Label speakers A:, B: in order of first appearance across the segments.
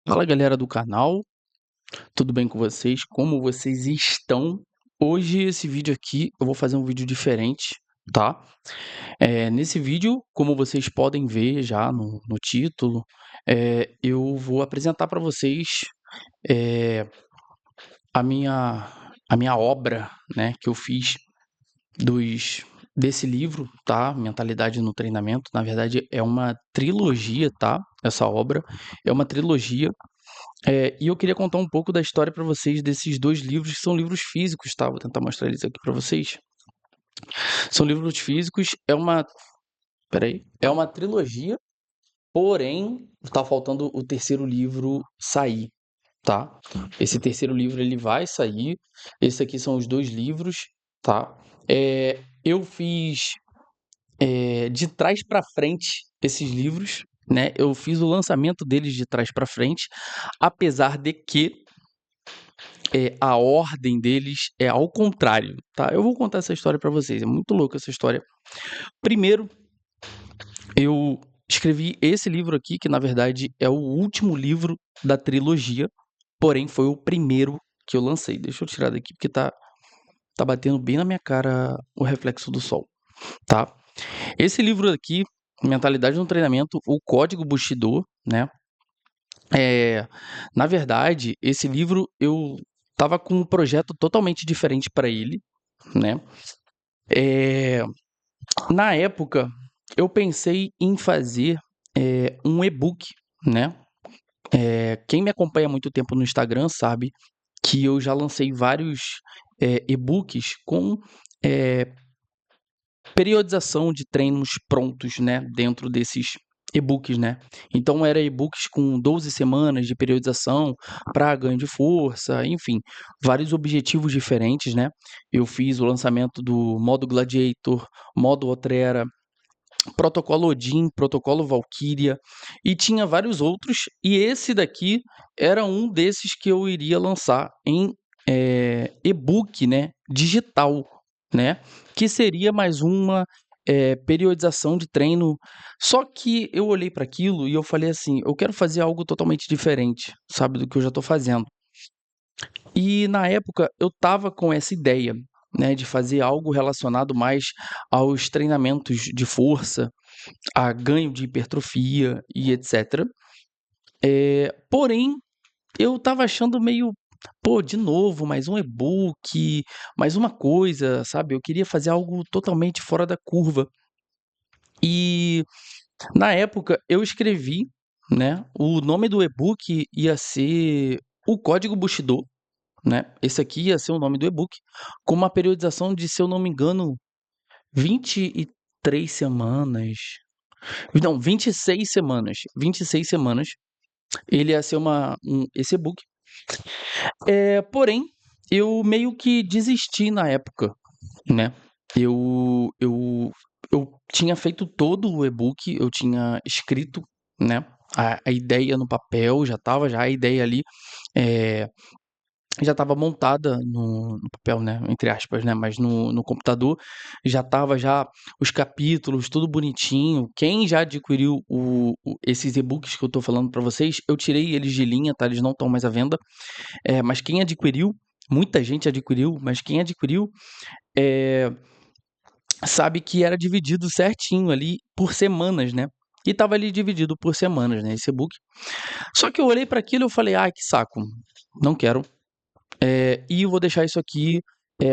A: Fala galera do canal, tudo bem com vocês? Como vocês estão? Hoje esse vídeo aqui eu vou fazer um vídeo diferente, tá? Nesse vídeo, como vocês podem ver já no título, eu vou apresentar para vocês é, a minha obra, né, que eu fiz desse livro, tá? Mentalidade no Treinamento. Na verdade, é uma trilogia, tá? Essa obra é uma trilogia. E eu queria contar um pouco da história para vocês desses dois livros, que são livros físicos, tá? Vou tentar mostrar eles aqui para vocês. São livros físicos, é uma trilogia, porém tá faltando o terceiro livro sair, tá? Esse terceiro livro ele vai sair. Esses aqui são os dois livros, tá? Eu fiz de trás para frente esses livros, né? Eu fiz o lançamento deles de trás para frente, apesar de que a ordem deles é ao contrário, tá? Eu vou contar essa história para vocês, é muito louca essa história. Primeiro, eu escrevi esse livro aqui, que na verdade é o último livro da trilogia, porém foi o primeiro que eu lancei. Deixa eu tirar daqui porque tá batendo bem na minha cara o reflexo do sol, tá? Esse livro aqui, Mentalidade no Treinamento, o Código Bushido, né? Na verdade, esse livro eu tava com um projeto totalmente diferente para ele, né? Eh, Na época, eu pensei em fazer, um e-book, né. Quem me acompanha há muito tempo no Instagram sabe que eu já lancei vários, e-books com, eh, periodização de treinos prontos, né, dentro desses e-books, né. Então era e-books com 12 semanas de periodização para ganho de força, enfim, vários objetivos diferentes, né. Eu fiz o lançamento do modo Gladiator, modo Otrera, protocolo Odin, protocolo Valkyria, e tinha vários outros, e esse daqui era um desses que eu iria lançar em e-book, né, digital, né, que seria mais uma periodização de treino. Só que eu olhei para aquilo e eu falei assim: eu quero fazer algo totalmente diferente, sabe, do que eu já estou fazendo. E na época eu estava com essa ideia, né, de fazer algo relacionado mais aos treinamentos de força, a ganho de hipertrofia e etc. Porém, eu estava achando meio, pô, de novo, mais um e-book, mais uma coisa, sabe? Eu queria fazer algo totalmente fora da curva. E na época eu escrevi, né? O nome do e-book ia ser o Código Bushido, né? Esse aqui ia ser o nome do e-book, com uma periodização de, se eu não me engano, 23 semanas. Não, 26 semanas. 26 semanas. Ele ia ser esse e-book. Porém, eu meio que desisti na época, né? Eu tinha feito todo o e-book, eu tinha escrito, né? A ideia no papel, já estava já a ideia ali, eh, já estava montada no papel, né, entre aspas, né, mas no computador já estava já os capítulos, tudo bonitinho. Quem já adquiriu esses e-books que eu estou falando para vocês, eu tirei eles de linha, tá, eles não estão mais à venda, mas quem adquiriu, muita gente adquiriu, mas quem adquiriu, eh, sabe que era dividido certinho ali por semanas, né, e estava ali dividido por semanas, né, esse e-book. Só que eu olhei para aquilo e eu falei: "Ai, que saco, não quero". E eu vou deixar isso aqui,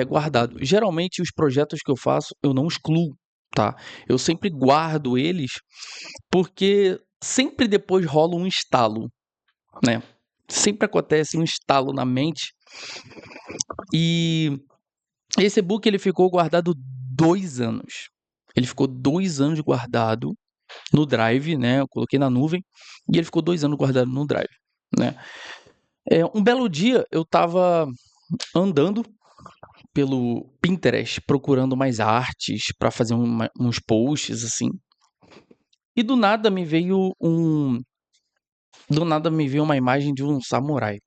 A: guardado. Geralmente os projetos que eu faço, eu não excluo, tá. Eu sempre guardo eles, porque sempre depois rola um estalo, né. Sempre acontece um estalo na mente, e esse e-book ele ficou guardado 2 anos. Ele ficou 2 anos guardado no Drive, né, eu coloquei na nuvem, e ele ficou 2 anos guardado no Drive, né. Um belo dia eu estava andando pelo Pinterest procurando mais artes para fazer uns posts assim. E do nada me veio uma imagem de um samurai.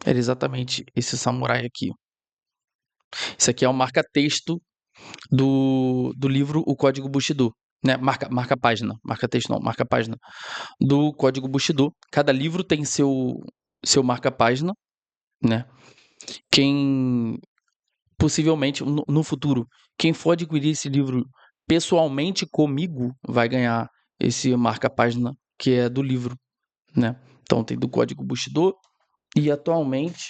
A: Era exatamente esse samurai aqui. Isso aqui é o marca-texto do livro O Código Bushido, né? Marca página, marca texto não, marca página do Código Bushido. Cada livro tem seu marca página, né? Quem possivelmente no futuro, quem for adquirir esse livro pessoalmente comigo vai ganhar esse marca página que é do livro, né? Então tem do Código Bushido e atualmente,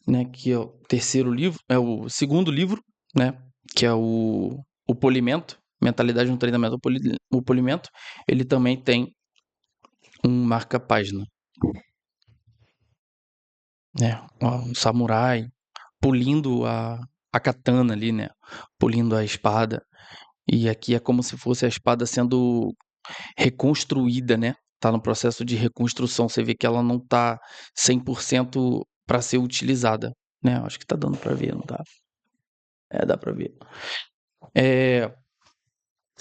A: né, que é o terceiro livro, é o segundo livro, né, que é o Polimento, Mentalidade no Treinamento, o Polimento, ele também tem um marca-página, né, um samurai polindo a katana ali, né, polindo a espada, e aqui é como se fosse a espada sendo reconstruída, né, tá no processo de reconstrução, você vê que ela não tá 100% para ser utilizada, né, acho que tá dando para ver, não tá? É, dá pra ver. É,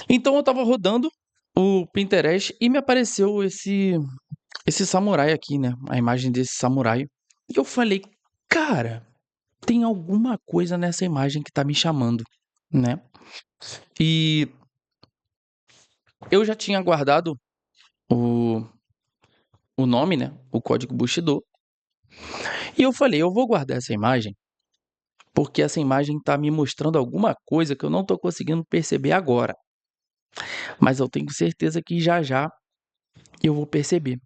A: então eu tava rodando o Pinterest e me apareceu esse samurai aqui, né? A imagem desse samurai. E eu falei, cara, tem alguma coisa nessa imagem que tá me chamando, né? E eu já tinha guardado o, o nome, né? O código Bushido. E eu falei, eu vou guardar essa imagem porque essa imagem tá me mostrando alguma coisa que eu não tô conseguindo perceber agora. Mas eu tenho certeza que já já eu vou perceber.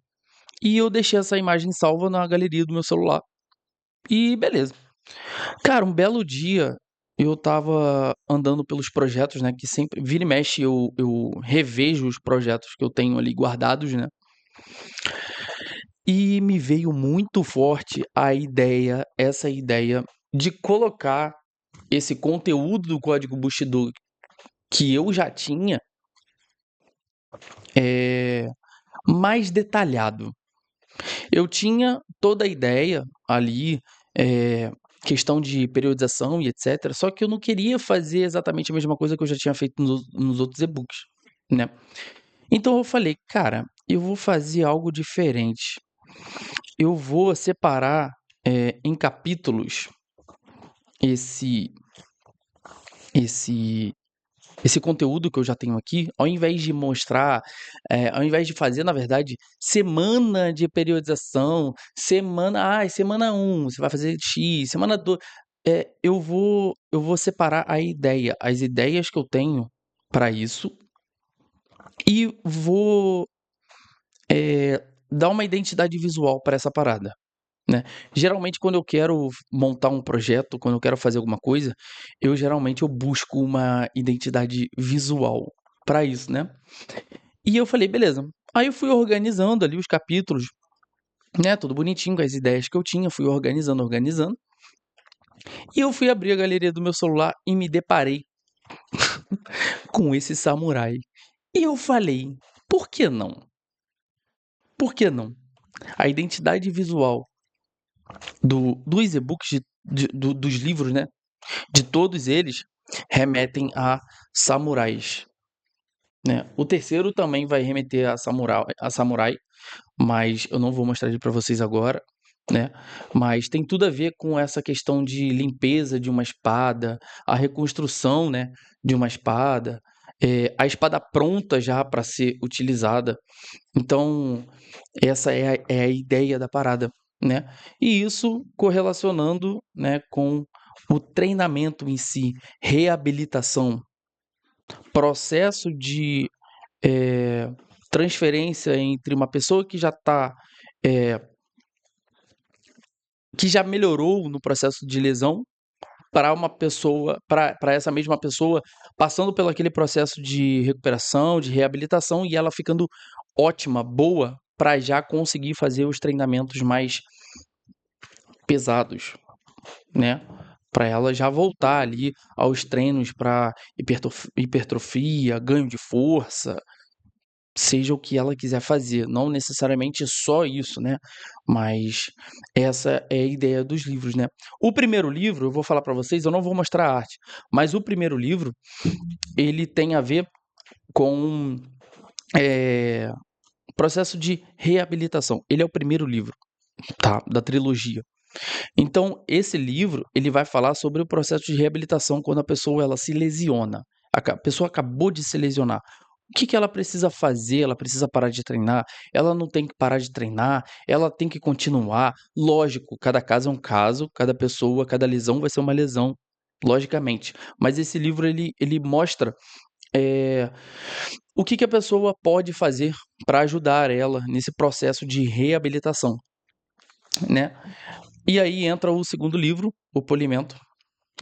A: E eu deixei essa imagem salva na galeria do meu celular. E beleza. Cara, um belo dia eu tava andando pelos projetos, né? Que sempre vira e mexe eu revejo os projetos que eu tenho ali guardados, né? E me veio muito forte essa ideia de colocar esse conteúdo do código Bushido que eu já tinha é, mais detalhado. Eu tinha toda a ideia ali, questão de periodização e etcétera, só que eu não queria fazer exatamente a mesma coisa que eu já tinha feito nos outros e-books, né. Então eu falei: "Cara, eu vou fazer algo diferente. Eu vou separar, em capítulos esse esse esse conteúdo que eu já tenho aqui, ao invés de mostrar, ao invés de fazer, na verdade, semana de periodização, semana um você vai fazer X, semana 2, eu vou separar as ideias que eu tenho para isso e vou, dar uma identidade visual para essa parada, né. Geralmente quando eu quero montar um projeto, quando eu quero fazer alguma coisa, eu busco uma identidade visual para isso, né. E eu falei: "Beleza". Aí eu fui organizando ali os capítulos, né, tudo bonitinho com as ideias que eu tinha, fui organizando, e eu fui abrir a galeria do meu celular e me deparei com esse samurai. E eu falei: "Por que não? Por que não?". A identidade visual dos e-books dos livros, né, de todos eles, remetem a samurais, né. O terceiro também vai remeter a samurai, mas eu não vou mostrar ele para vocês agora, né. Mas tem tudo a ver com essa questão de limpeza de uma espada, a reconstrução, né, de uma espada, a espada pronta já para ser utilizada. Então, essa é a ideia da parada, né. E isso correlacionando, né, com o treinamento em si, reabilitação, processo de, eh, transferência entre uma pessoa que já está, eh, que já melhorou no processo de lesão, para uma pessoa, para essa mesma pessoa passando pelo aquele processo de recuperação, de reabilitação e ela ficando ótima, boa, para já conseguir fazer os treinamentos mais pesados, né, para ela já voltar ali aos treinos para hipertrofia, ganho de força, seja o que ela quiser fazer, não necessariamente só isso, né, mas essa é a ideia dos livros, né. O primeiro livro, eu vou falar para vocês, eu não vou mostrar a arte, mas o primeiro livro, ele tem a ver com, eh, processo de reabilitação. Ele é o primeiro livro, tá, da trilogia. Então, esse livro, ele vai falar sobre o processo de reabilitação quando a pessoa ela se lesiona. A pessoa acabou de se lesionar. O que que ela precisa fazer? Ela precisa parar de treinar? Ela não tem que parar de treinar? Ela tem que continuar? Lógico, cada caso é um caso, cada pessoa, cada lesão vai ser uma lesão, logicamente. Mas esse livro ele mostra eh, o que que a pessoa pode fazer para ajudar ela nesse processo de reabilitação, né. E aí entra o segundo livro, O Polimento,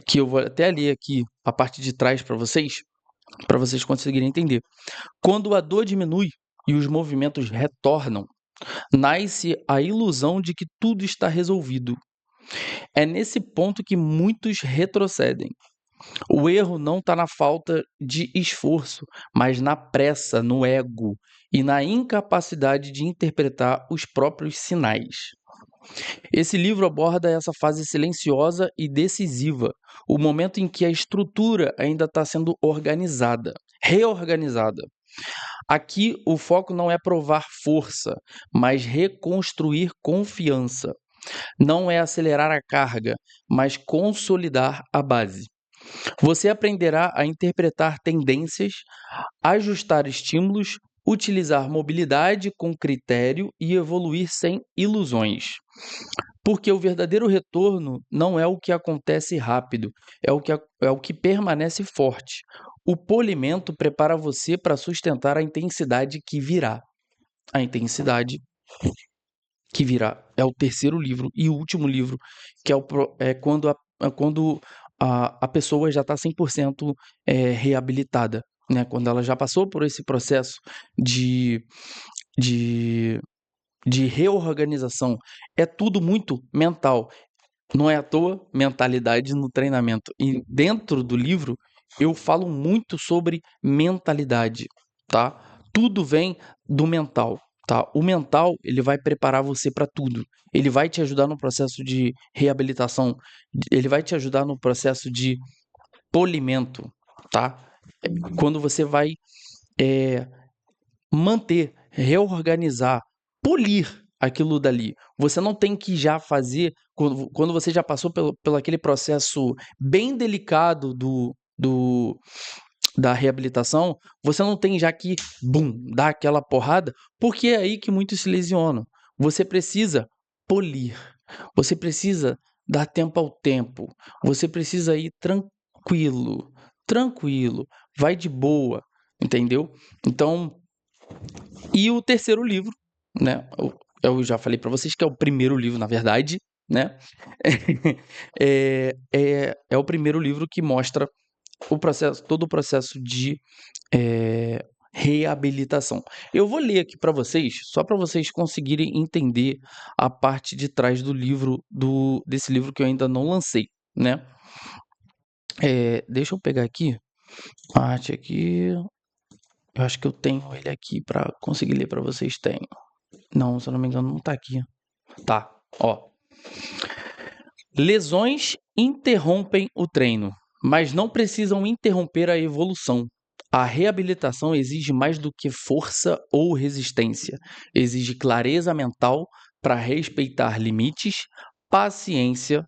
A: que eu vou até ler aqui a parte de trás para vocês conseguirem entender. Quando a dor diminui e os movimentos retornam, nasce a ilusão de que tudo está resolvido. É nesse ponto que muitos retrocedem. O erro não está na falta de esforço, mas na pressa, no ego e na incapacidade de interpretar os próprios sinais. Esse livro aborda essa fase silenciosa e decisiva, o momento em que a estrutura ainda está sendo organizada, reorganizada. Aqui o foco não é provar força, mas reconstruir confiança. Não é acelerar a carga, mas consolidar a base. Você aprenderá a interpretar tendências, ajustar estímulos, utilizar mobilidade com critério e evoluir sem ilusões. Porque o verdadeiro retorno não é o que acontece rápido, é o que permanece forte. O polimento prepara você para sustentar a intensidade que virá. A intensidade que virá é o terceiro livro e último livro, que é quando a pessoa já está 100% reabilitada, né? Quando ela já passou por esse processo de, de, de reorganização. É tudo muito mental. Não é à toa mentalidade no treinamento. E dentro do livro eu falo muito sobre mentalidade, tá? Tudo vem do mental, tá? O mental, ele vai preparar você para tudo. Ele vai te ajudar no processo de reabilitação, ele vai te ajudar no processo de polimento, tá? Quando você vai eh, manter, reorganizar, polir aquilo dali. Você não tem que já fazer, quando você já passou pelo aquele processo bem delicado da reabilitação, você não tem já que, bum, dar aquela porrada, porque é aí que muitos se lesionam. Você precisa polir, você precisa dar tempo ao tempo, você precisa ir tranquilo, tranquilo, vai de boa, entendeu? Então, e o terceiro livro, né? Eu já falei para vocês que é o primeiro livro, na verdade, né? É o primeiro livro que mostra o processo, todo o processo de eh, reabilitação. Eu vou ler aqui para vocês, só para vocês conseguirem entender a parte de trás do livro, desse livro que eu ainda não lancei, né? Deixa eu pegar aqui, parte aqui. Eu acho que eu tenho ele aqui para conseguir ler para vocês. Tenho. Não, se eu não me engano, não tá aqui. Tá, ó. Lesões interrompem o treino, mas não precisam interromper a evolução. A reabilitação exige mais do que força ou resistência. Exige clareza mental para respeitar limites, paciência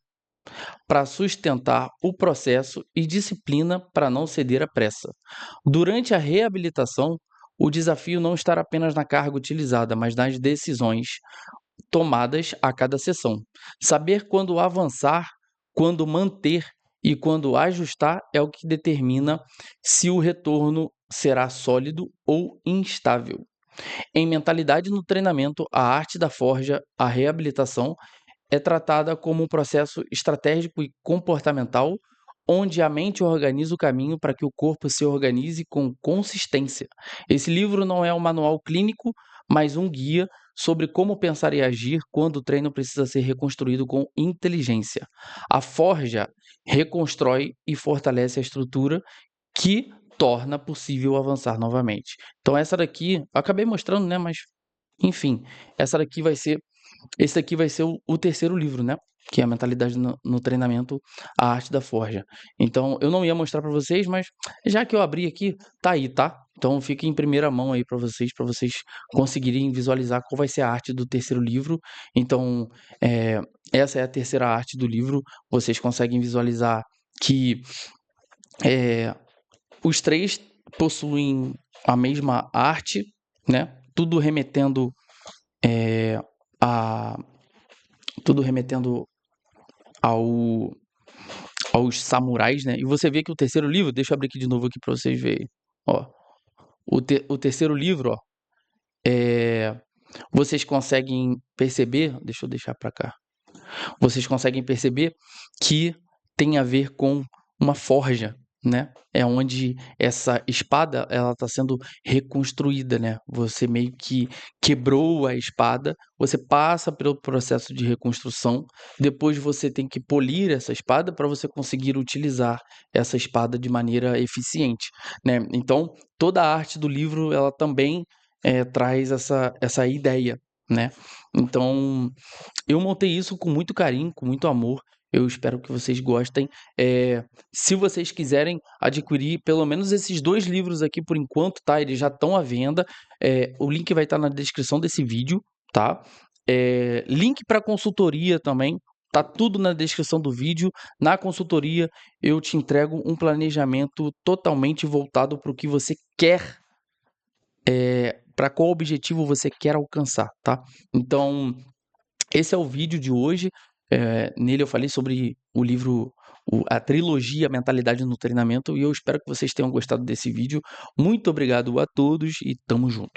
A: para sustentar o processo e disciplina para não ceder à pressa. Durante a reabilitação, o desafio não está apenas na carga utilizada, mas nas decisões tomadas a cada sessão. Saber quando avançar, quando manter e quando ajustar é o que determina se o retorno será sólido ou instável. Em mentalidade no treinamento, a arte da forja, a reabilitação é tratada como um processo estratégico e comportamental, onde a mente organiza o caminho para que o corpo se organize com consistência. Esse livro não é um manual clínico, mas um guia sobre como pensar e agir quando o treino precisa ser reconstruído com inteligência. A forja reconstrói e fortalece a estrutura que torna possível avançar novamente. Então essa daqui, eu acabei mostrando, né, mas enfim, essa daqui vai ser esse aqui vai ser o terceiro livro, né? Que é a mentalidade no treinamento, a arte da forja. Então, eu não ia mostrar para vocês, mas já que eu abri aqui, tá aí, tá? Então, fica em primeira mão aí para vocês conseguirem visualizar qual vai ser a arte do terceiro livro. Então, é, essa é a terceira arte do livro. Vocês conseguem visualizar que é, os três possuem a mesma arte, né? Tudo remetendo a tudo remetendo ao aos samurais, né? E você vê que o terceiro livro, deixa eu abrir aqui de novo aqui para vocês verem. Ó, o terceiro livro, ó, vocês conseguem perceber, deixa eu deixar para cá. Vocês conseguem perceber que tem a ver com uma forja, né? É onde essa espada ela está sendo reconstruída, né? Você meio que quebrou a espada, você passa pelo processo de reconstrução, depois você tem que polir essa espada para você conseguir utilizar essa espada de maneira eficiente, né? Então, toda a arte do livro ela também traz essa ideia, né? Então, eu montei isso com muito carinho, com muito amor. Eu espero que vocês gostem. Se vocês quiserem adquirir pelo menos esses 2 livros aqui por enquanto, tá? Eles já estão à venda. O link vai estar na descrição desse vídeo, tá? Link para consultoria também. Tá tudo na descrição do vídeo. Na consultoria, eu te entrego um planejamento totalmente voltado para o que você quer, para qual objetivo você quer alcançar, tá? Então, esse é o vídeo de hoje. Nele eu falei sobre o livro, a trilogia Mentalidade no Treinamento, e eu espero que vocês tenham gostado desse vídeo. Muito obrigado a todos e tamo junto.